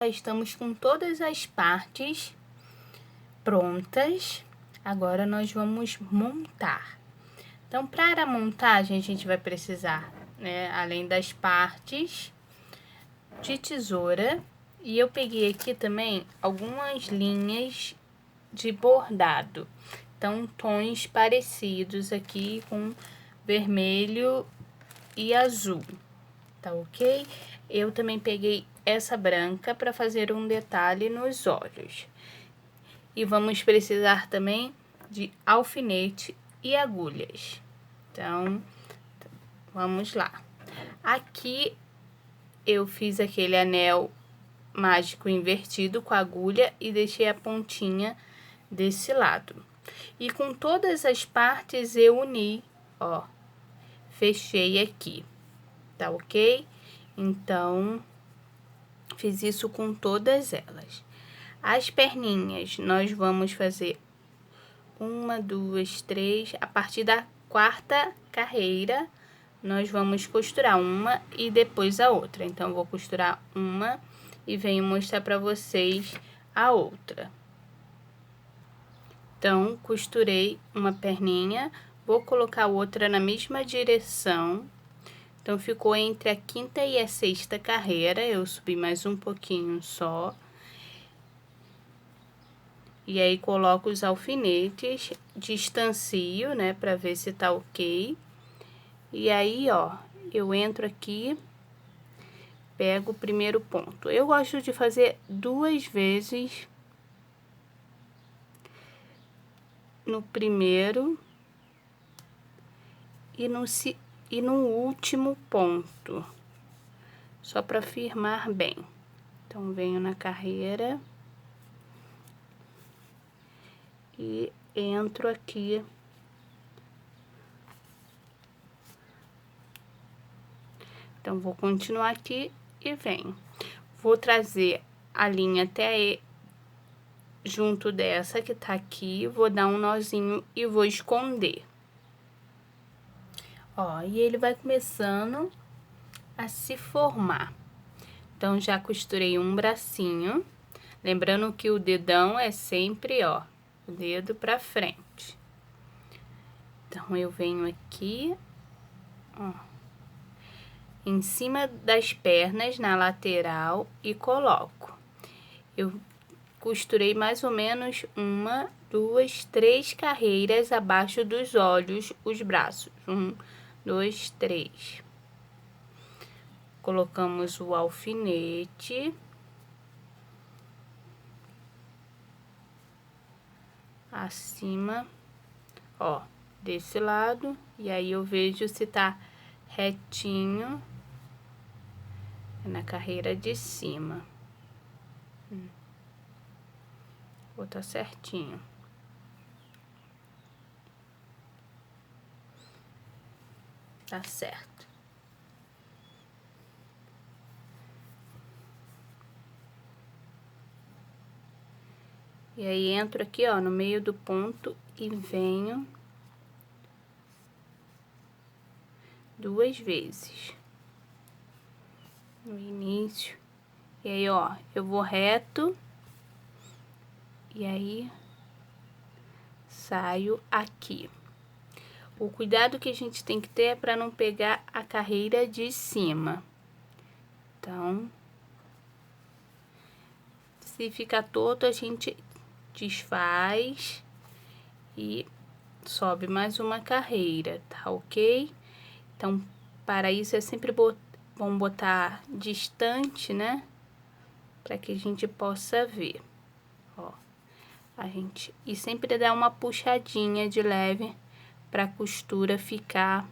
Já estamos com todas as partes prontas. Agora nós vamos montar. Então, para a montagem, a gente vai precisar, né, além das partes, de tesoura. E eu peguei aqui também algumas linhas de bordado. Então, tons parecidos aqui com vermelho e azul, tá ok? Eu também peguei essa branca para fazer um detalhe nos olhos. E vamos precisar também de alfinete e agulhas. Então, vamos lá. Aqui eu fiz aquele anel mágico invertido com a agulha e deixei a pontinha desse lado. E com todas as partes eu uni, ó, fechei aqui, tá ok? Então, fiz isso com todas elas. As perninhas, nós vamos fazer 1, 2, 3, a partir da quarta carreira, nós vamos costurar uma e depois a outra. Então, eu vou costurar uma e venho mostrar para vocês a outra. Então, costurei uma perninha, vou colocar outra na mesma direção. Então, ficou entre a quinta e a sexta carreira, eu subi mais um pouquinho só. E aí, coloco os alfinetes, distancio, né, pra ver se tá ok. E aí, ó, eu entro aqui, pego o primeiro ponto. Eu gosto de fazer 2 vezes no primeiro e no último ponto, só para firmar bem. Então, venho na carreira e entro aqui. Então, vou continuar aqui e venho. Vou trazer a linha até junto dessa que tá aqui, vou dar um nozinho e vou esconder. Ó, e ele vai começando a se formar. Então, já costurei um bracinho, lembrando que o dedão é sempre, ó, o dedo pra frente. Então, eu venho aqui, ó, em cima das pernas, na lateral, e coloco. Eu costurei mais ou menos 1, 2, 3 carreiras abaixo dos olhos, os braços. 1, 2, 3. Colocamos o alfinete. Acima, ó, desse lado. E aí, eu vejo se tá retinho na carreira de cima. Vou tá certinho. Tá certo. E aí, entro aqui, ó, no meio do ponto e venho 2 vezes. No início. E aí, ó, eu vou reto. E aí, saio aqui. O cuidado que a gente tem que ter é para não pegar a carreira de cima. Então, se ficar torto, a gente desfaz e sobe mais uma carreira, tá ok? Então, para isso é sempre bom botar distante, né? Para que a gente possa ver, ó. E sempre dá uma puxadinha de leve para a costura ficar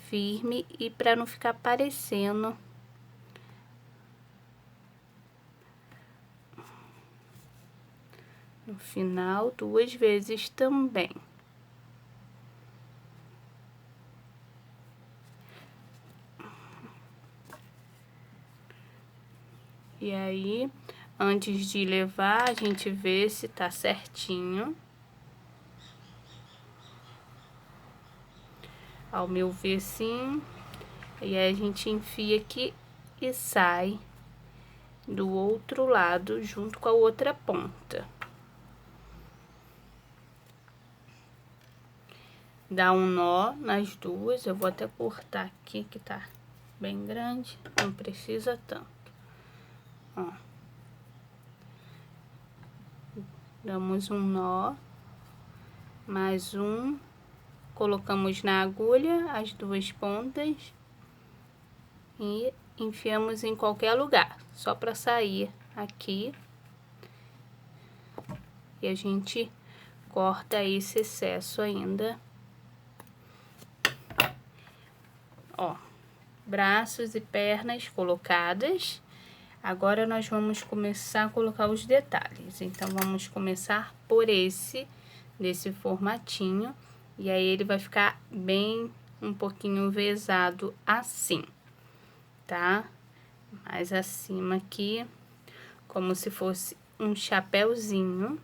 firme e para não ficar aparecendo no final 2 vezes também. E aí, antes de levar, a gente vê se tá certinho. Ao meu ver, sim. E aí, a gente enfia aqui e sai do outro lado junto com a outra ponta. Dá um nó nas duas, eu vou até cortar aqui que tá bem grande, não precisa tanto. Ó. Damos um nó, mais um, colocamos na agulha as duas pontas e enfiamos em qualquer lugar, só para sair aqui. E a gente corta esse excesso ainda. Ó, braços e pernas colocadas. Agora nós vamos começar a colocar os detalhes. Então, vamos começar por desse formatinho. E aí, ele vai ficar bem, um pouquinho vezado assim, tá? Mais acima aqui, como se fosse um chapéuzinho.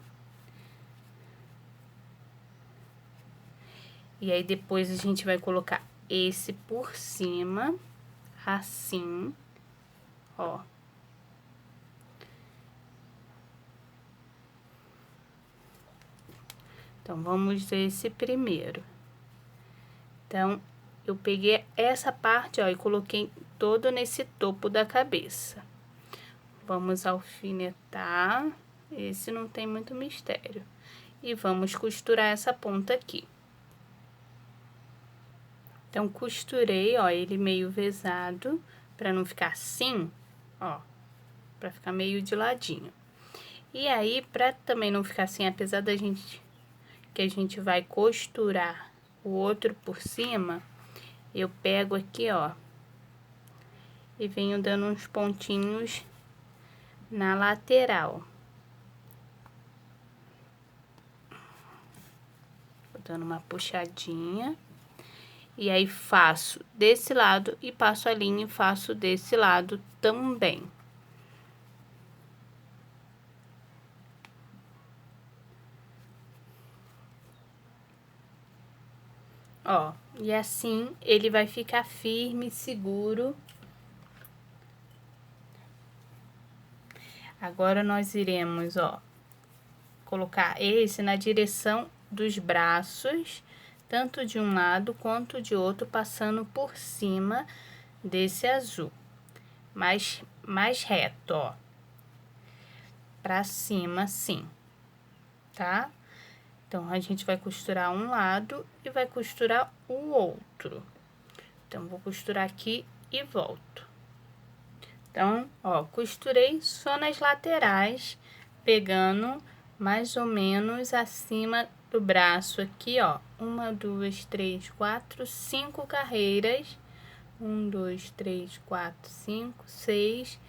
E aí, depois a gente vai colocar esse por cima, assim, ó. Então, vamos ver esse primeiro. Então, eu peguei essa parte, ó, e coloquei todo nesse topo da cabeça. Vamos alfinetar. Esse não tem muito mistério. E vamos costurar essa ponta aqui. Então, costurei, ó, ele meio vezado, pra não ficar assim, ó, pra ficar meio de ladinho. E aí, pra também não ficar assim, apesar da gente, que a gente vai costurar o outro por cima, eu pego aqui, ó, e venho dando uns pontinhos na lateral. Vou dando uma puxadinha. E aí, faço desse lado e passo a linha e faço desse lado também. Ó, e assim ele vai ficar firme, seguro. Agora, nós iremos, ó, colocar esse na direção dos braços, tanto de um lado quanto de outro, passando por cima desse azul. Mais reto, ó. Pra cima, assim, tá? Então, a gente vai costurar um lado e vai costurar o outro. Então, vou costurar aqui e volto. Então, ó, costurei só nas laterais, pegando mais ou menos acima do braço aqui, ó. 1, 2, 3, 4, 5 carreiras. 1, 2, 3, 4, 5, 6.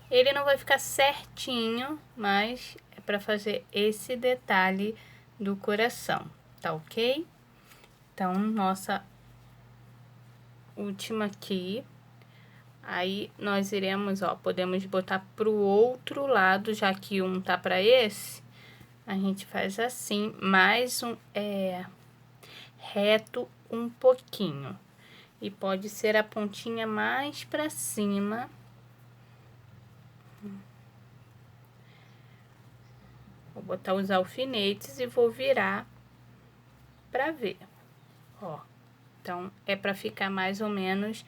Ele não vai ficar certinho, mas é para fazer esse detalhe do coração, tá ok? Então, nossa última aqui. Aí, nós iremos, ó, podemos botar pro outro lado, já que um tá para esse. A gente faz assim, mais reto um pouquinho. E pode ser a pontinha mais para cima. Vou botar os alfinetes e vou virar pra ver, ó. Então, é pra ficar mais ou menos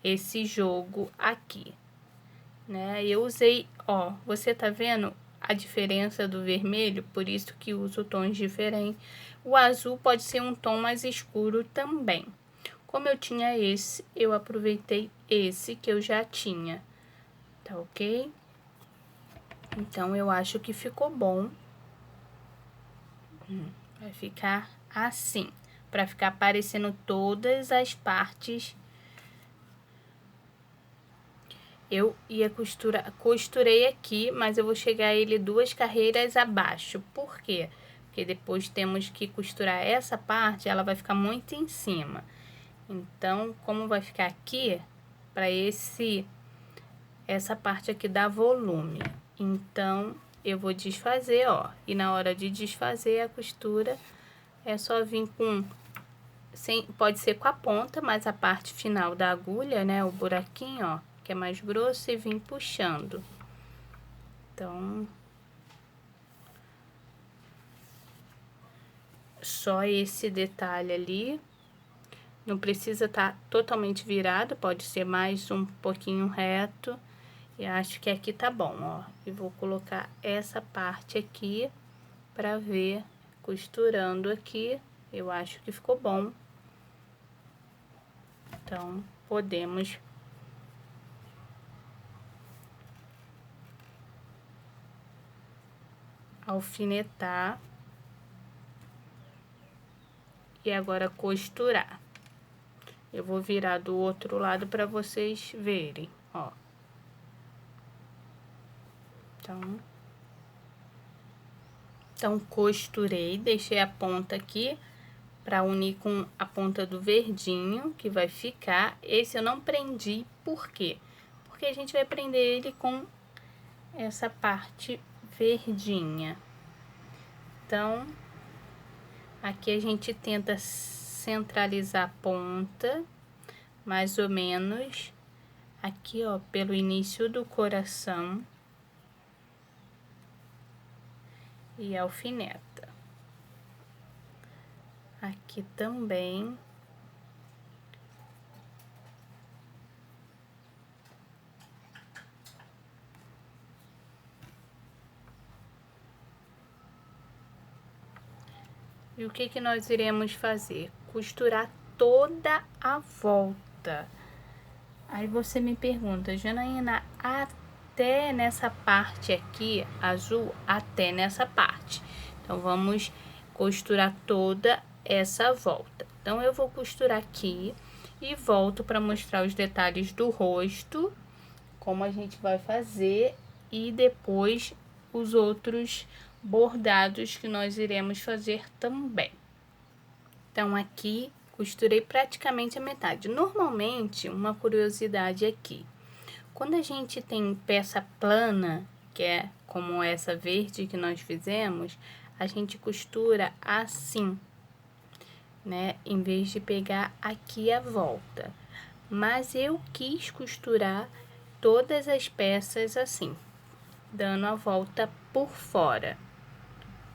esse jogo aqui, né? Eu usei, ó, você tá vendo a diferença do vermelho? Por isso que uso tons diferentes. O azul pode ser um tom mais escuro também. Como eu tinha esse, eu aproveitei esse que eu já tinha, tá ok? Então, eu acho que ficou bom. Vai ficar assim, para ficar aparecendo todas as partes. Eu ia costurei aqui, mas eu vou chegar ele 2 carreiras abaixo. Por quê? Porque depois temos que costurar essa parte, ela vai ficar muito em cima. Então, como vai ficar aqui, para essa parte aqui dá volume. Então, eu vou desfazer, ó. E na hora de desfazer a costura, é só vir com... pode ser com a ponta, mas a parte final da agulha, né? O buraquinho, ó, que é mais grosso, e vir puxando. Então, só esse detalhe ali. Não precisa estar totalmente virado, pode ser mais um pouquinho reto. E acho que aqui tá bom, ó. E vou colocar essa parte aqui pra ver, costurando aqui. Eu acho que ficou bom. Então, podemos alfinetar e agora costurar. Eu vou virar do outro lado para vocês verem, ó. Então, costurei, deixei a ponta aqui para unir com a ponta do verdinho, que vai ficar. Esse eu não prendi, por quê? Porque a gente vai prender ele com essa parte verdinha. Então, aqui a gente tenta centralizar a ponta, mais ou menos, aqui, ó, pelo início do coração. E alfineta. Aqui também. E o que nós iremos fazer? Costurar toda a volta. Aí você me pergunta, Janaína, até nessa parte aqui, azul, até nessa parte. Então, vamos costurar toda essa volta. Então, eu vou costurar aqui e volto para mostrar os detalhes do rosto, como a gente vai fazer, e depois os outros bordados que nós iremos fazer também. Então, aqui costurei praticamente a metade. Normalmente, uma curiosidade aqui, quando a gente tem peça plana, que é como essa verde que nós fizemos, a gente costura assim, né? Em vez de pegar aqui a volta. Mas eu quis costurar todas as peças assim, dando a volta por fora,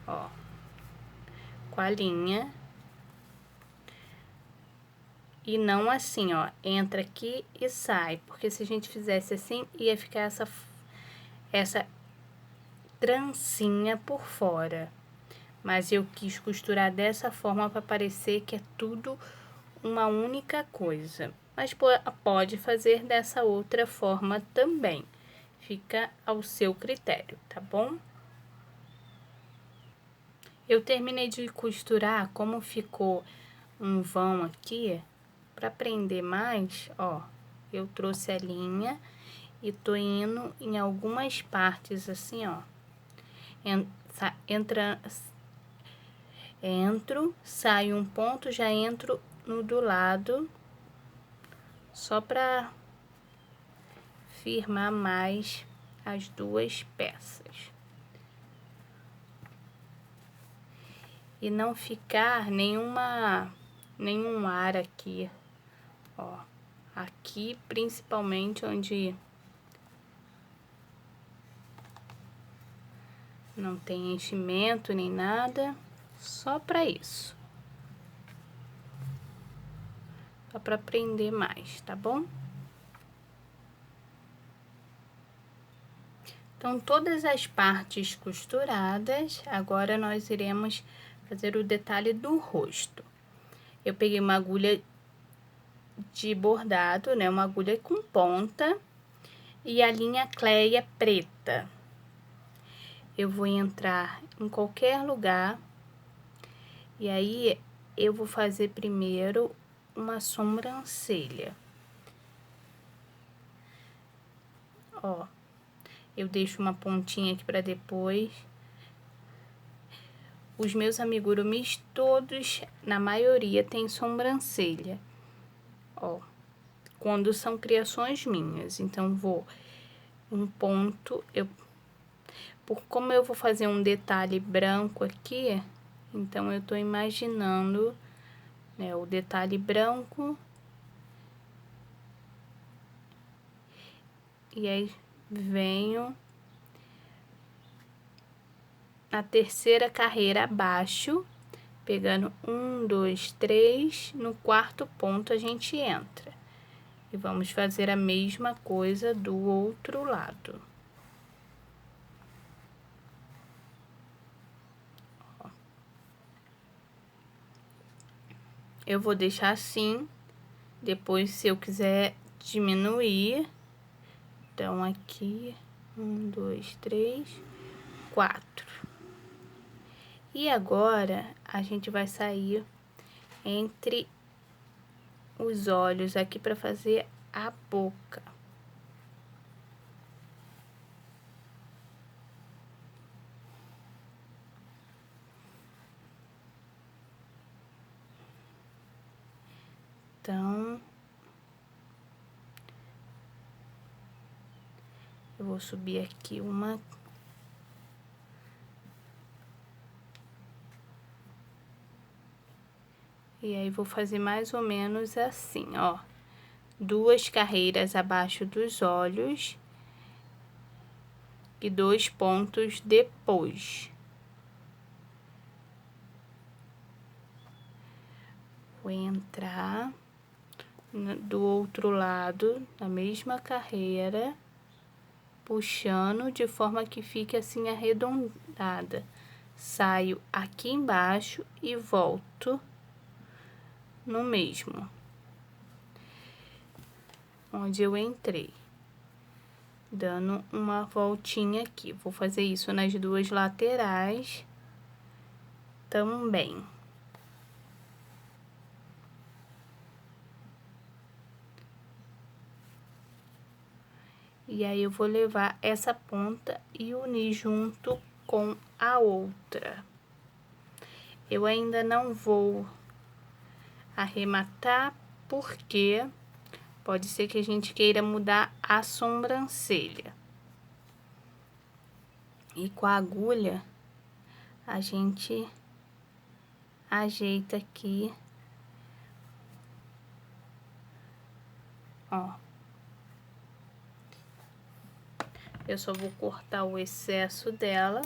ó, com a linha. E não assim, ó, entra aqui e sai, porque se a gente fizesse assim, ia ficar essa trancinha por fora. Mas eu quis costurar dessa forma para parecer que é tudo uma única coisa. Mas pode fazer dessa outra forma também. Fica ao seu critério, tá bom? Eu terminei de costurar, como ficou um vão aqui, para prender mais, ó, eu trouxe a linha e tô indo em algumas partes assim, ó. Entro, saio um ponto, já entro no do lado, só para firmar mais as duas peças. E não ficar nenhum ar aqui, ó. Aqui, principalmente, onde não tem enchimento nem nada, só para isso. Só para prender mais, tá bom? Então, todas as partes costuradas, agora nós iremos fazer o detalhe do rosto. Eu peguei uma agulha de bordado, né? Uma agulha com ponta e a linha Cleia preta. Eu vou entrar em qualquer lugar e aí eu vou fazer primeiro uma sobrancelha. Ó, eu deixo uma pontinha aqui para depois. Os meus amigurumis todos, na maioria, tem sobrancelha, ó, quando são criações minhas. Então, vou um ponto, como eu vou fazer um detalhe branco aqui, então, eu tô imaginando, né, o detalhe branco. E aí, venho a terceira carreira abaixo, pegando 1, 2, 3, no quarto ponto a gente entra. E vamos fazer a mesma coisa do outro lado. Eu vou deixar assim, depois se eu quiser diminuir, então aqui, 1, 2, 3, 4. E agora, a gente vai sair entre os olhos aqui para fazer a boca. Então, eu vou subir aqui uma. E aí, vou fazer mais ou menos assim, ó. 2 carreiras abaixo dos olhos e 2 pontos depois. Vou entrar do outro lado, na mesma carreira, puxando de forma que fique assim arredondada. Saio aqui embaixo e volto no mesmo, onde eu entrei, dando uma voltinha aqui. Vou fazer isso nas duas laterais também. E aí, eu vou levar essa ponta e unir junto com a outra. Eu ainda não vou arrematar, porque pode ser que a gente queira mudar a sobrancelha. E com a agulha, a gente ajeita aqui, ó. Eu só vou cortar o excesso dela.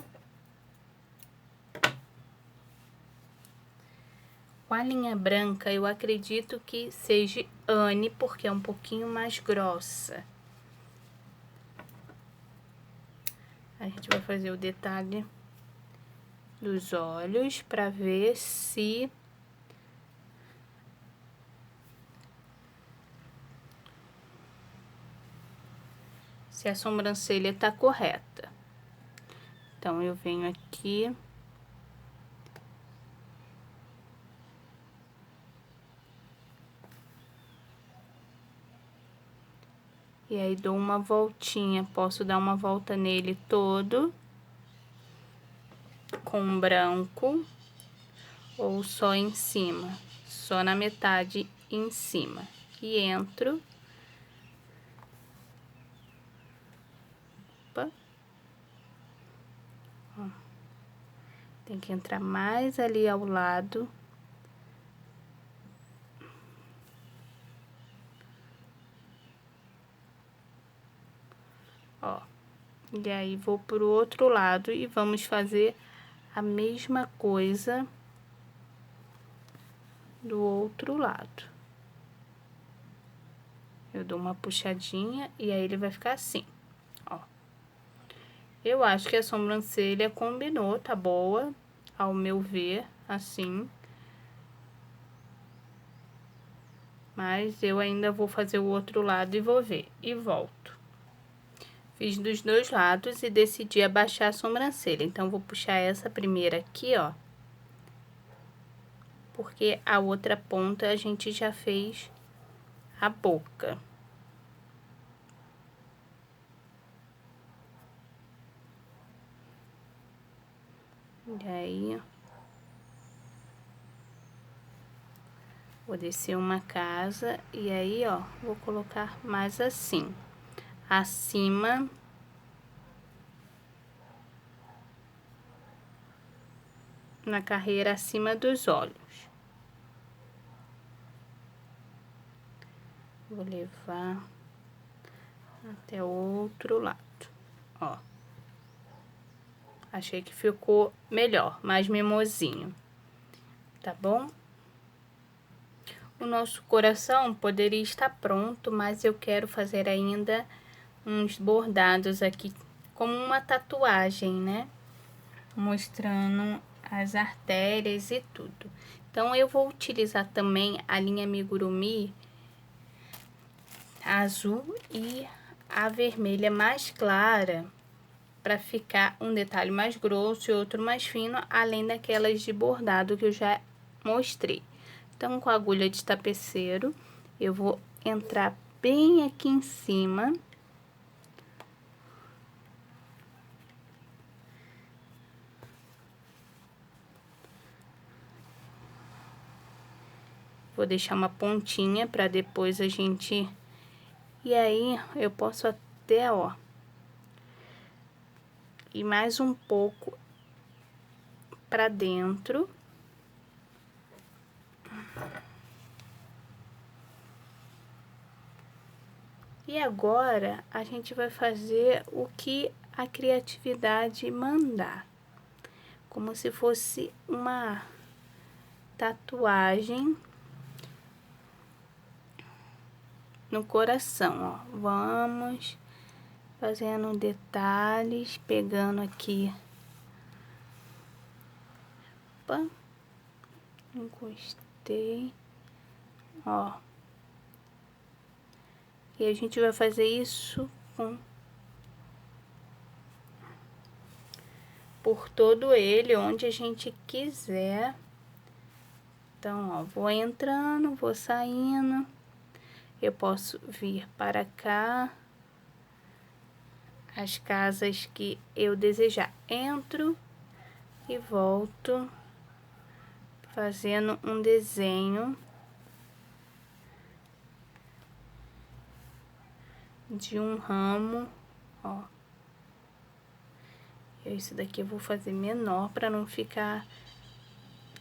Com a linha branca, eu acredito que seja Anne, porque é um pouquinho mais grossa. A gente vai fazer o detalhe dos olhos para ver se a sobrancelha tá correta. Então, eu venho aqui. E aí, dou uma voltinha. Posso dar uma volta nele todo com branco, ou só em cima, só na metade em cima. E entro. Opa. Ó. Tem que entrar mais ali ao lado. Ó. E aí, vou pro outro lado e vamos fazer a mesma coisa do outro lado. Eu dou uma puxadinha e aí ele vai ficar assim, ó. Eu acho que a sobrancelha combinou, tá boa, ao meu ver, assim. Mas eu ainda vou fazer o outro lado e vou ver, e volto. Fiz dos dois lados e decidi abaixar a sobrancelha. Então, vou puxar essa primeira aqui, ó. Porque a outra ponta a gente já fez a boca. E aí, vou descer uma casa e aí, ó, vou colocar mais assim, acima. Na carreira acima dos olhos. Vou levar até o outro lado, ó. Achei que ficou melhor, mais mimosinho, tá bom? O nosso coração poderia estar pronto, mas eu quero fazer ainda uns bordados aqui, como uma tatuagem, né? Mostrando as artérias e tudo. Então, eu vou utilizar também a linha Amigurumi azul e a vermelha mais clara, para ficar um detalhe mais grosso e outro mais fino, além daquelas de bordado que eu já mostrei. Então, com a agulha de tapeceiro, eu vou entrar bem aqui em cima. Vou deixar uma pontinha para depois a gente... E aí, eu posso até, ó, ir mais um pouco para dentro. E agora, a gente vai fazer o que a criatividade mandar. Como se fosse uma tatuagem no coração, ó. Vamos fazendo detalhes, pegando aqui. Opa, encostei, ó. E a gente vai fazer isso por todo ele, onde a gente quiser. Então, ó, vou entrando, vou saindo. Eu posso vir para cá, as casas que eu desejar. Entro e volto, fazendo um desenho de um ramo, ó. Esse daqui eu vou fazer menor para não ficar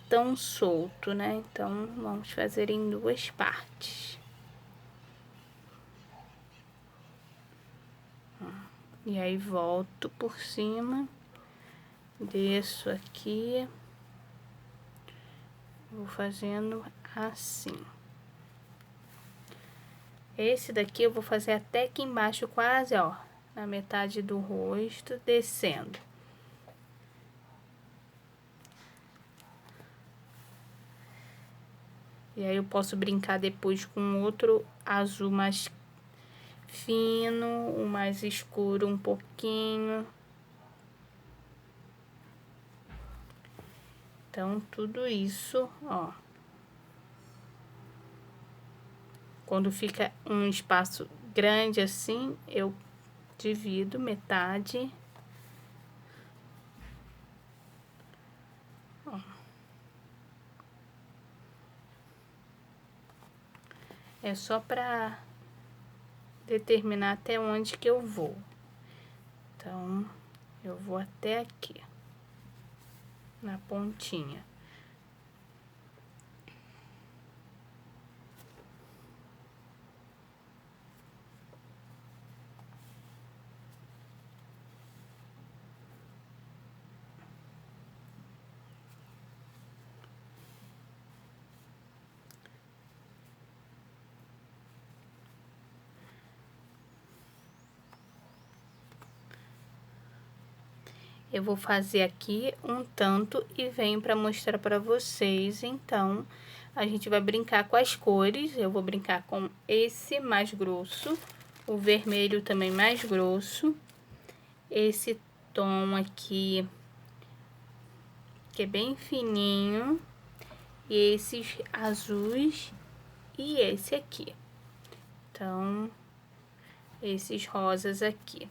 tão solto, né? Então, vamos fazer em duas partes. E aí, volto por cima, desço aqui, vou fazendo assim. Esse daqui eu vou fazer até aqui embaixo, quase, ó, na metade do rosto, descendo. E aí, eu posso brincar depois com outro azul mais fino, o mais escuro um pouquinho. Então, tudo isso, ó. Quando fica um espaço grande assim, eu divido metade. Ó. É só pra determinar até onde que eu vou. Então, eu vou até aqui, na pontinha. Eu vou fazer aqui um tanto e venho para mostrar para vocês. Então, a gente vai brincar com as cores. Eu vou brincar com esse mais grosso, o vermelho também mais grosso, esse tom aqui, que é bem fininho, e esses azuis e esse aqui. Então, esses rosas aqui,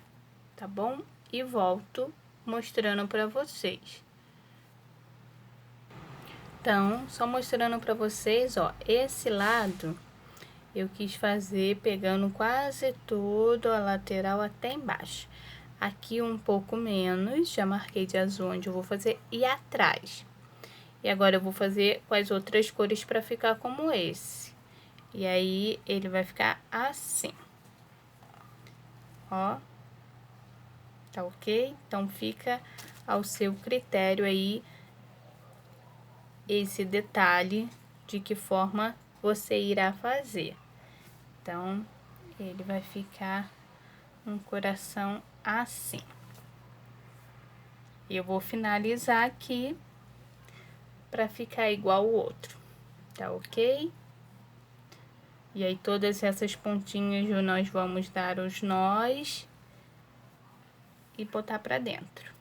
tá bom? E volto mostrando para vocês. Então, só mostrando para vocês, ó, esse lado eu quis fazer pegando quase todo a lateral até embaixo. Aqui um pouco menos, já marquei de azul onde eu vou fazer, e atrás. E agora eu vou fazer com as outras cores para ficar como esse. E aí, ele vai ficar assim. Ó. tá ok? Então, fica ao seu critério aí esse detalhe de que forma você irá fazer. Então, ele vai ficar um coração assim. Eu vou finalizar aqui para ficar igual o outro, tá ok? E aí, todas essas pontinhas nós vamos dar os nós e botar para dentro.